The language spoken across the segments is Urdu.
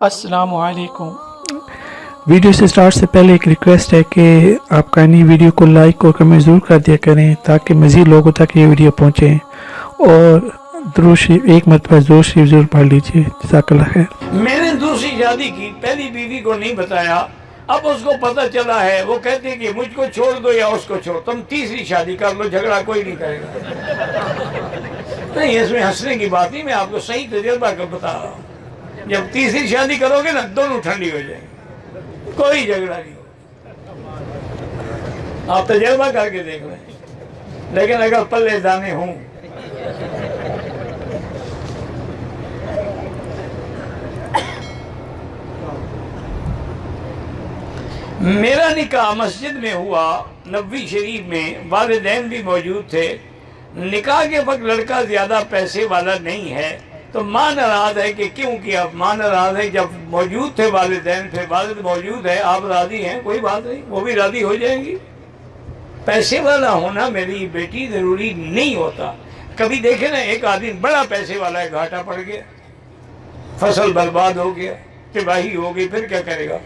السلام علیکم۔ ویڈیو سے سٹارٹ سے پہلے ایک ریکویسٹ ہے کہ آپ کائنڈلی ویڈیو کو لائک اور کمنٹ ضرور کر دیا کریں تاکہ مزید لوگوں تک یہ ویڈیو پہنچے، اور درود شریف ایک مرتبہ درود شریف ضرور پڑھ لیجیے۔ جزاک اللہ خیر۔ میں نے دوسری شادی کی، پہلی بیوی کو نہیں بتایا، اب اس کو پتہ چلا ہے، وہ کہتے ہیں کہ مجھ کو چھوڑ دو یا اس کو چھوڑ، تم تیسری شادی کر لو، جھگڑا کوئی نہیں کرے گا۔ نہیں، اس میں ہنسنے کی بات نہیں، میں آپ کو صحیح تجربہ کر بتا رہا ہوں۔ جب تیسری شادی کرو گے نا، دونوں ٹھنڈی ہو جائیں گے، کوئی جھگڑا نہیں ہوگا۔ آپ تجربہ کر کے دیکھ لیں۔ لیکن اگر پلے دانے ہوں، میرا نکاح مسجد میں ہوا، نبوی شریف میں، والدین بھی موجود تھے۔ نکاح کے وقت لڑکا زیادہ پیسے والا نہیں ہے، تو ماں ناراض ہے کہ کیوں کیا؟ ماں ناراض ہے جب موجود تھے والدین، پھر والد موجود ہے، آپ راضی ہیں، کوئی بات نہیں، وہ بھی راضی ہو جائیں گی۔ پیسے والا ہونا میری بیٹی ضروری نہیں ہوتا۔ کبھی دیکھیں نا، ایک آدمی بڑا پیسے والا ہے، گھاٹا پڑ گیا، فصل برباد ہو گیا، تباہی ہو گئی، پھر کیا کرے گا؟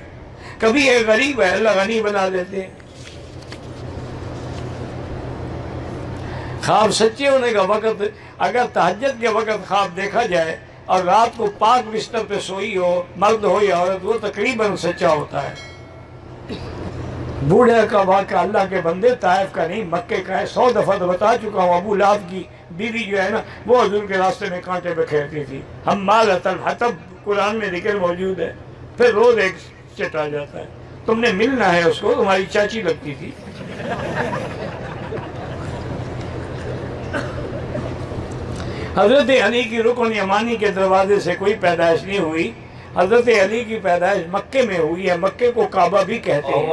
کبھی ایک غریب ہے، اللہ غنی بنا دیتے ہیں۔ خواب سچے ہونے کا وقت، اگر تہجد کے وقت خواب دیکھا جائے اور رات کو پاک بستر پہ سوئی ہو، مرد ہو یا عورت، وہ تقریباً سچا ہوتا ہے۔ بوڑھے کا واقعہ اللہ کے بندے، طائف کا نہیں، مکے کا ہے، 100 دفعہ تو بتا چکا ہوں۔ ابو لہب کی بیوی جو ہے نا، وہ حضور کے راستے میں کانٹے پہ کھیلتی تھی، حمالۃ الحطب قرآن میں ذکر موجود ہے۔ پھر روز ایک چٹا جاتا ہے، تم نے ملنا ہے اس کو، تمہاری چاچی لگتی تھی۔ حضرت علی کی رکن یمانی کے دروازے سے کوئی پیدائش نہیں ہوئی، حضرت علی کی پیدائش مکے میں ہوئی ہے، مکے کو کعبہ بھی کہتے ہیں۔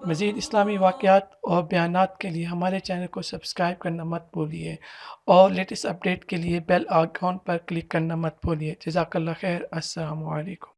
مزید اسلامی واقعات اور بیانات کے لیے ہمارے چینل کو سبسکرائب کرنا مت بھولیے، اور لیٹسٹ اپڈیٹ کے لیے بیل آئیکن پر کلک کرنا مت بھولیے۔ جزاک اللہ خیر۔ السلام علیکم۔